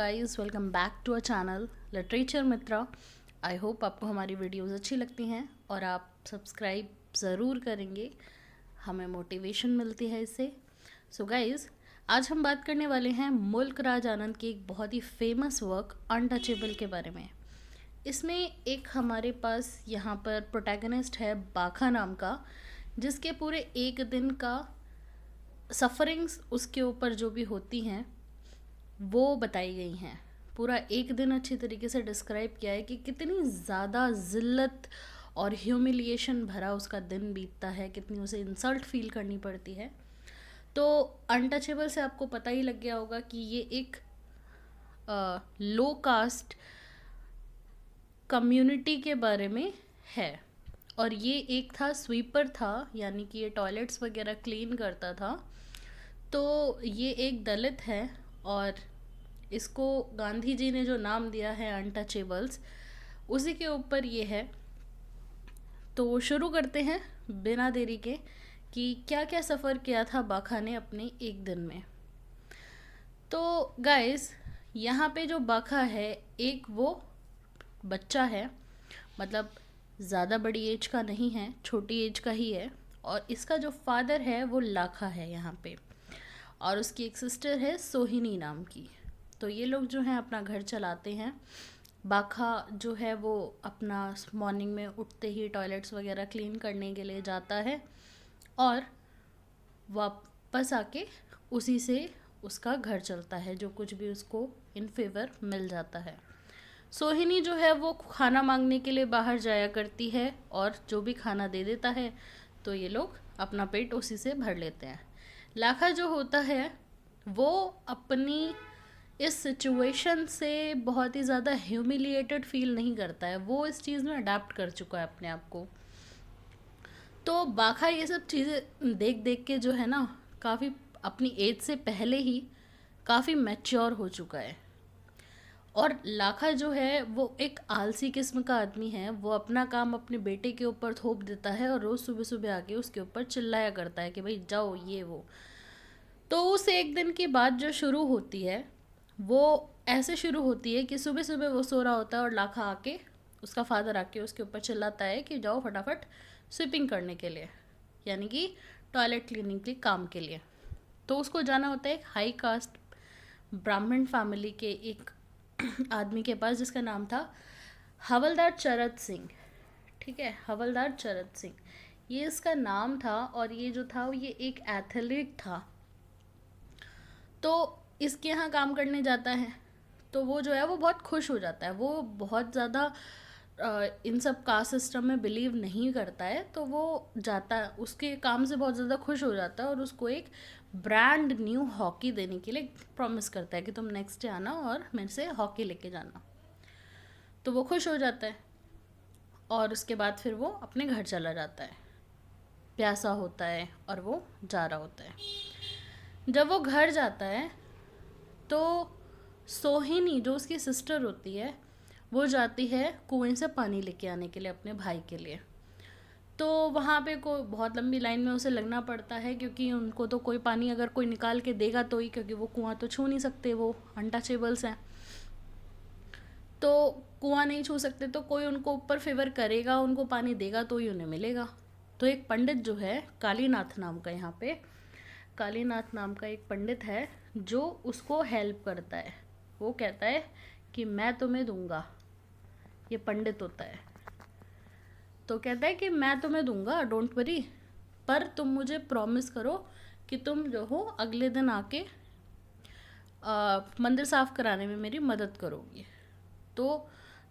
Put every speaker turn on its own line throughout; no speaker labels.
Guys, welcome back to a channel literature Mitra. I hope आपको हमारी videos अच्छी लगती हैं और आप सब्सक्राइब ज़रूर करेंगे, हमें मोटिवेशन मिलती है इससे। सो गाइस, आज हम बात करने वाले हैं मुल्क राज आनंद की एक बहुत ही फेमस वर्क अनटचेबल के बारे में। इसमें एक हमारे पास यहाँ पर प्रोटैगनिस्ट है बाखा नाम का, जिसके पूरे एक दिन का सफरिंग्स उसके ऊपर जो भी होती हैं वो बताई गई हैं। पूरा एक दिन अच्छी तरीके से डिस्क्राइब किया है कि कितनी ज़्यादा ज़िल्लत और ह्यूमिलिएशन भरा उसका दिन बीतता है, कितनी उसे इंसल्ट फील करनी पड़ती है। तो अनटचेबल से आपको पता ही लग गया होगा कि ये एक लो कास्ट कम्युनिटी के बारे में है। और ये एक था स्वीपर था, यानी कि ये टॉयलेट्स वगैरह क्लीन करता था। तो ये एक दलित है और इसको गांधी जी ने जो नाम दिया है अनटचेबल्स, उसी के ऊपर ये है। तो शुरू करते हैं बिना देरी के कि क्या क्या सफ़र किया था बाखा ने अपने एक दिन में। तो गाइस, यहाँ पे जो बाखा है, एक वो बच्चा है, मतलब ज़्यादा बड़ी एज का नहीं है, छोटी एज का ही है। और इसका जो फादर है वो लाखा है यहाँ पे, और उसकी एक सिस्टर है सोहिनी नाम की। तो ये लोग जो हैं अपना घर चलाते हैं। बाखा जो है वो अपना मॉर्निंग में उठते ही टॉयलेट्स वगैरह क्लीन करने के लिए जाता है और वापस आके उसी से उसका घर चलता है, जो कुछ भी उसको इन फेवर मिल जाता है। सोहिनी जो है वो खाना मांगने के लिए बाहर जाया करती है और जो भी खाना दे देता है तो ये लोग अपना पेट उसी से भर लेते हैं। लाखा जो होता है वो अपनी इस सिचुएशन से बहुत ही ज़्यादा ह्यूमिलिएटेड फील नहीं करता है, वो इस चीज़ में अडेप्ट कर चुका है अपने आप को। तो बाखा ये सब चीज़ें देख देख के जो है ना, काफ़ी अपनी एज से पहले ही काफ़ी मैच्योर हो चुका है। और लाखा जो है वो एक आलसी किस्म का आदमी है। वो अपना काम अपने बेटे के ऊपर थोप देता है और रोज़ सुबह सुबह आके उसके ऊपर चिल्लाया करता है कि भाई जाओ ये वो। तो उस एक दिन की बात जो शुरू होती है वो ऐसे शुरू होती है कि सुबह सुबह वो सो रहा होता है और लाखा आके, उसका फादर आके उसके ऊपर चिल्लाता है कि जाओ फटाफट स्वीपिंग करने के लिए, यानी कि टॉयलेट क्लीनिंग के काम के लिए। तो उसको जाना होता है एक हाई कास्ट ब्राह्मण फैमिली के एक आदमी के पास, जिसका नाम था हवलदार चरत सिंह। ठीक है, हवलदार चरत सिंह ये इसका नाम था। और ये जो था ये एक एथलीट था। तो इसके यहाँ काम करने जाता है तो वो जो है वो बहुत खुश हो जाता है। वो बहुत ज़्यादा इन सब कास्ट सिस्टम में बिलीव नहीं करता है। तो वो जाता है, उसके काम से बहुत ज़्यादा खुश हो जाता है और उसको एक ब्रांड न्यू हॉकी देने के लिए प्रॉमिस करता है कि तुम नेक्स्ट डे आना और मेरे से हॉकी लेके जाना। तो वो खुश हो जाता है और उसके बाद फिर वो अपने घर चला जाता है। प्यासा होता है और वो जा रहा होता है। जब वो घर जाता है तो सोहिनी जो उसकी सिस्टर होती है वो जाती है कुएं से पानी लेके आने के लिए अपने भाई के लिए। तो वहाँ पे को बहुत लंबी लाइन में उसे लगना पड़ता है, क्योंकि उनको तो कोई पानी अगर कोई निकाल के देगा तो ही, क्योंकि वो कुआं तो छू नहीं सकते, वो अनटचेबल्स हैं। तो कुआं नहीं छू सकते तो कोई उनको ऊपर फेवर करेगा, उनको पानी देगा तो ही उन्हें मिलेगा। तो एक पंडित जो है कालीनाथ नाम का, यहाँ पे कालीनाथ नाम का एक पंडित है जो उसको हेल्प करता है। वो कहता है कि मैं तुम्हें दूंगा, ये पंडित होता है। तो कहता है कि मैं तुम्हें दूंगा, डोंट वरी, पर तुम मुझे प्रॉमिस करो कि तुम जो हो अगले दिन आके मंदिर साफ़ कराने में मेरी मदद करोगी। तो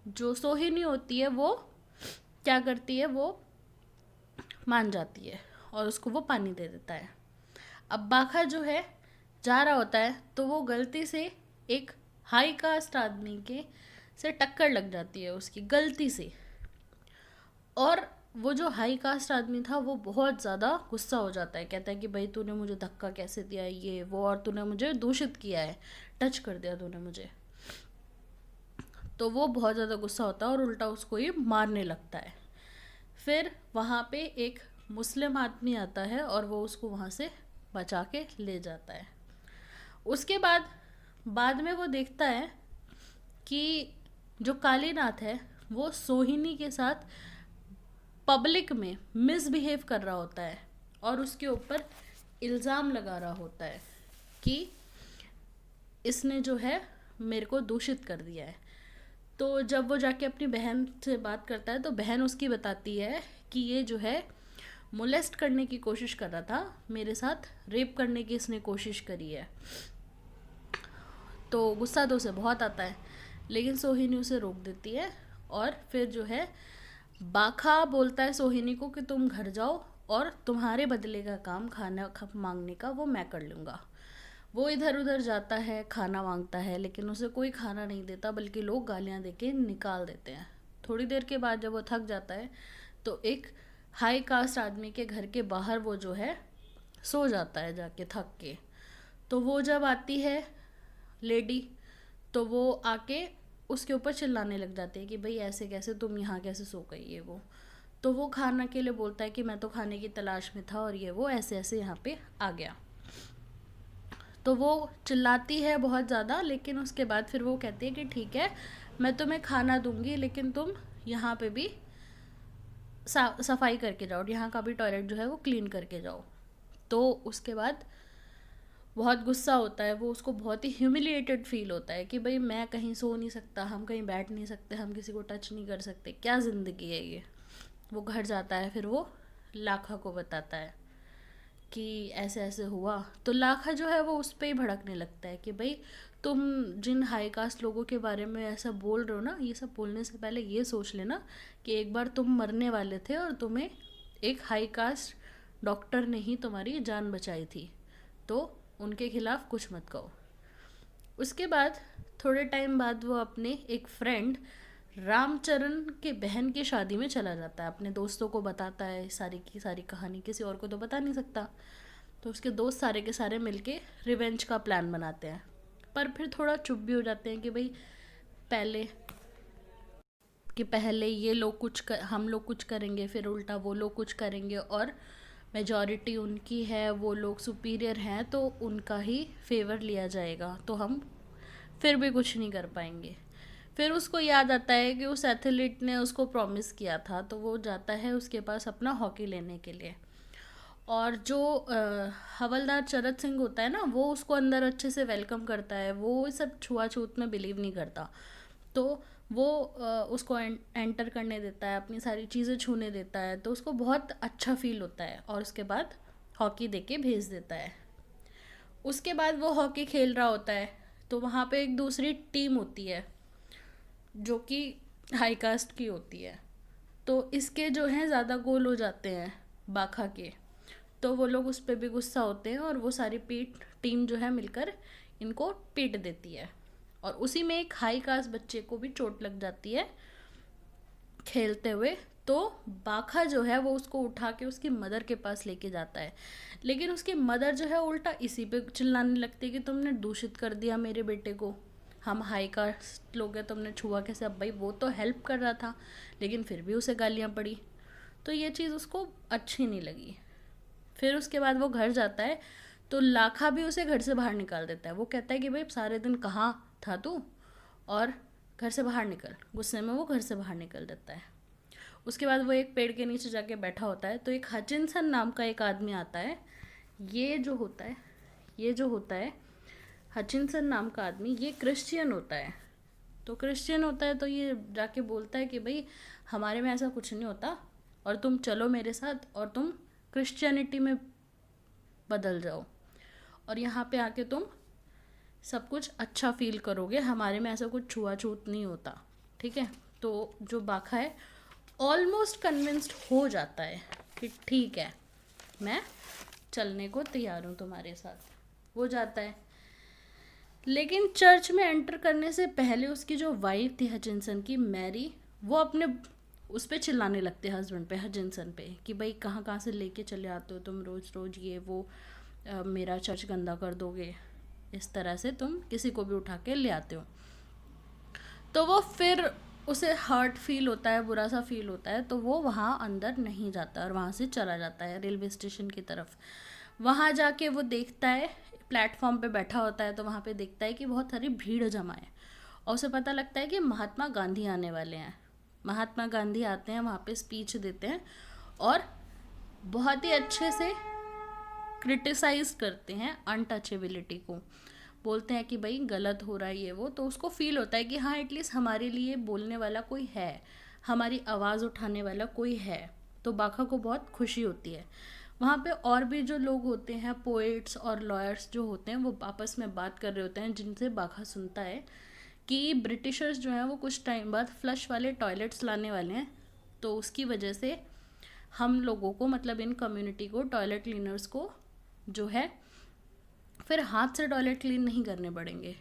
जो सोहिनी होती है वो क्या करती है, वो मान जाती है और उसको वो पानी दे देता है। अब बाखा जो है जा रहा होता है तो वो गलती से एक हाई कास्ट आदमी के से टक्कर लग जाती है उसकी गलती से। और वो जो हाई कास्ट आदमी था वो बहुत ज़्यादा गुस्सा हो जाता है, कहता है कि भाई तूने मुझे धक्का कैसे दिया है, ये वो, और तूने मुझे दूषित किया है, टच कर दिया तूने मुझे। तो वो बहुत ज़्यादा गुस्सा होता है और उल्टा उसको ये मारने लगता है। फिर वहाँ पे एक मुस्लिम आदमी आता है और वो उसको वहाँ से बचा के ले जाता है। उसके बाद बाद में वो देखता है कि जो कालीनाथ है वो सोहिनी के साथ पब्लिक में मिसबिहेव कर रहा होता है और उसके ऊपर इल्ज़ाम लगा रहा होता है कि इसने जो है मेरे को दूषित कर दिया है। तो जब वो जाके अपनी बहन से बात करता है तो बहन उसकी बताती है कि ये जो है मोलेस्ट करने की कोशिश कर रहा था, मेरे साथ रेप करने की इसने कोशिश करी है। तो गुस्सा तो उसे बहुत आता है, लेकिन सोहिनी उसे रोक देती है। और फिर जो है बाखा बोलता है सोहिनी को कि तुम घर जाओ और तुम्हारे बदले का काम खाना मांगने का वो मैं कर लूँगा। वो इधर उधर जाता है, खाना मांगता है, लेकिन उसे कोई खाना नहीं देता, बल्कि लोग गालियाँ देके निकाल देते हैं। थोड़ी देर के बाद जब वो थक जाता है तो एक हाई कास्ट आदमी के घर के बाहर वो जो है सो जाता है जाके थक के। तो वो जब आती है लेडी तो वो आके उसके ऊपर चिल्लाने लग जाती है कि भाई ऐसे कैसे, तुम यहाँ कैसे सो गई, ये वो। तो वो खाना के लिए बोलता है कि मैं तो खाने की तलाश में था और ये वो ऐसे ऐसे यहाँ पे आ गया। तो वो चिल्लाती है बहुत ज़्यादा, लेकिन उसके बाद फिर वो कहती है कि ठीक है मैं तुम्हें खाना दूंगी, लेकिन तुम यहाँ पे भी सफाई करके जाओ, यहाँ का भी टॉयलेट जो है वो क्लीन करके जाओ। तो उसके बाद बहुत गुस्सा होता है वो, उसको बहुत ही ह्यूमिलिएटेड फील होता है कि भाई मैं कहीं सो नहीं सकता, हम कहीं बैठ नहीं सकते, हम किसी को टच नहीं कर सकते, क्या ज़िंदगी है ये। वो घर जाता है, फिर वो लाखा को बताता है कि ऐसे ऐसे हुआ। तो लाखा जो है वो उस पर ही भड़कने लगता है कि भाई तुम जिन हाई कास्ट लोगों के बारे में ऐसा बोल रहे हो ना, ये सब बोलने से पहले ये सोच लेना कि एक बार तुम मरने वाले थे और तुम्हें एक हाई कास्ट डॉक्टर ने ही तुम्हारी जान बचाई थी, तो उनके खिलाफ कुछ मत कहो। उसके बाद थोड़े टाइम बाद वो अपने एक फ्रेंड रामचरण के बहन की शादी में चला जाता है, अपने दोस्तों को बताता है सारी की सारी कहानी, किसी और को तो बता नहीं सकता। तो उसके दोस्त सारे के सारे मिलके रिवेंज का प्लान बनाते हैं, पर फिर थोड़ा चुप भी हो जाते हैं कि भाई पहले ये लोग हम लोग कुछ करेंगे, फिर उल्टा वो लोग कुछ करेंगे, और मेजॉरिटी उनकी है, वो लोग सुपीरियर हैं, तो उनका ही फेवर लिया जाएगा, तो हम फिर भी कुछ नहीं कर पाएंगे। फिर उसको याद आता है कि उस एथलीट ने उसको प्रॉमिस किया था, तो वो जाता है उसके पास अपना हॉकी लेने के लिए। और जो हवलदार चरत सिंह होता है ना, वो उसको अंदर अच्छे से वेलकम करता है, वो सब छुआछूत में बिलीव नहीं करता। तो वो उसको एंटर करने देता है, अपनी सारी चीज़ें छूने देता है, तो उसको बहुत अच्छा फील होता है और उसके बाद हॉकी दे के भेज देता है। उसके बाद वो हॉकी खेल रहा होता है तो वहाँ पे एक दूसरी टीम होती है जो कि हाई कास्ट की होती है। तो इसके जो हैं ज़्यादा गोल हो जाते हैं बाखा के, तो वो लोग उस पर भी गुस्सा होते हैं और वो सारी टीम जो है मिलकर इनको पीट देती है। और उसी में एक हाई कास्ट बच्चे को भी चोट लग जाती है खेलते हुए। तो बाखा जो है वो उसको उठा के उसकी मदर के पास लेके जाता है, लेकिन उसकी मदर जो है उल्टा इसी पे चिल्लाने लगती है कि तुमने दूषित कर दिया मेरे बेटे को, हम हाई कास्ट लोग हैं, तुमने छुआ कैसे। अब भाई वो तो हेल्प कर रहा था, लेकिन फिर भी उसे गालियाँ पड़ी, तो ये चीज़ उसको अच्छी नहीं लगी। फिर उसके बाद वो घर जाता है तो लाखा भी उसे घर से बाहर निकाल देता है। वो कहता है कि भाई सारे दिन कहाँ था तू, और घर से बाहर निकल। गुस्से में वो घर से बाहर निकल देता है। उसके बाद वो एक पेड़ के नीचे जाके बैठा होता है, तो एक हचिनसन नाम का एक आदमी आता है। ये जो होता है हचिनसन नाम का आदमी, ये क्रिश्चियन होता है। तो क्रिश्चियन होता है तो ये जाके बोलता है कि भाई हमारे में ऐसा कुछ नहीं होता, और तुम चलो मेरे साथ और तुम क्रिश्चियनिटी में बदल जाओ, और यहाँ पे आके तुम सब कुछ अच्छा फील करोगे, हमारे में ऐसा कुछ छुआछूत नहीं होता, ठीक है। तो जो बाखा है ऑलमोस्ट कन्विंस्ड हो जाता है कि ठीक है मैं चलने को तैयार हूँ तुम्हारे साथ। वो जाता है, लेकिन चर्च में एंटर करने से पहले उसकी जो वाइफ थी हचिनसन की, मैरी, वो अपने उस पर चिल्लाने लगते हस्बैंड पे, हचिनसन पे, कि भाई कहाँ कहाँ से लेके चले आते हो तुम रोज़ रोज़, ये वो मेरा चर्च गंदा कर दोगे, इस तरह से तुम किसी को भी उठा के ले आते हो। तो वो फिर उसे हर्ट फील होता है, बुरा सा फील होता है, तो वो वहाँ अंदर नहीं जाता और वहाँ से चला जाता है रेलवे स्टेशन की तरफ। वहाँ जाके वो देखता है प्लेटफॉर्म पे बैठा होता है तो वहाँ पे देखता है कि बहुत सारी भीड़ जमा है और उसे पता लगता है कि महात्मा गांधी आने वाले हैं। महात्मा गांधी आते हैं, वहाँ पे स्पीच देते हैं और बहुत ही अच्छे से क्रिटिसाइज करते हैं अनटचेबिलिटी को। बोलते हैं कि भाई गलत हो रहा है ये वो, तो उसको फील होता है कि हाँ एटलीस्ट हमारे लिए बोलने वाला कोई है, हमारी आवाज़ उठाने वाला कोई है। तो बाखा को बहुत खुशी होती है। वहाँ पे और भी जो लोग होते हैं, पोएट्स और लॉयर्स जो होते हैं, वो आपस में बात कर रहे होते हैं, जिनसे बाखा सुनता है कि ब्रिटिशर्स जो हैं वो कुछ टाइम बाद फ्लश वाले टॉयलेट्स लाने वाले हैं। तो उसकी वजह से हम लोगों को, मतलब इन कम्युनिटी को, टॉयलेट क्लीनर्स को जो है फिर हाथ से टॉयलेट क्लीन नहीं करने पड़ेंगे,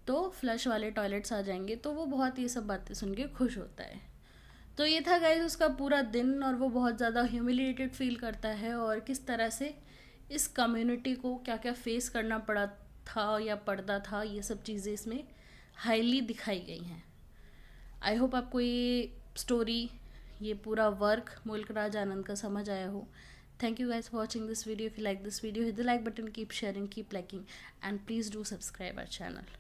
तो फ्लश वाले टॉयलेट्स आ जाएंगे। तो वो बहुत ये सब बातें सुन के खुश होता है। तो ये था गाइस उसका पूरा दिन, और वो बहुत ज़्यादा ह्यूमिलिएटेड फील करता है और किस तरह से इस कम्युनिटी को क्या क्या फेस करना पड़ा था या पड़ता था, ये सब चीज़ें इसमें हाईली दिखाई गई हैं। आई होप आपको ये स्टोरी, ये पूरा वर्क मुल्क राज आनंद का समझ आया हो। Thank you guys for watching this video. If you like this video, hit the like button, keep sharing, keep liking, and please do subscribe our channel.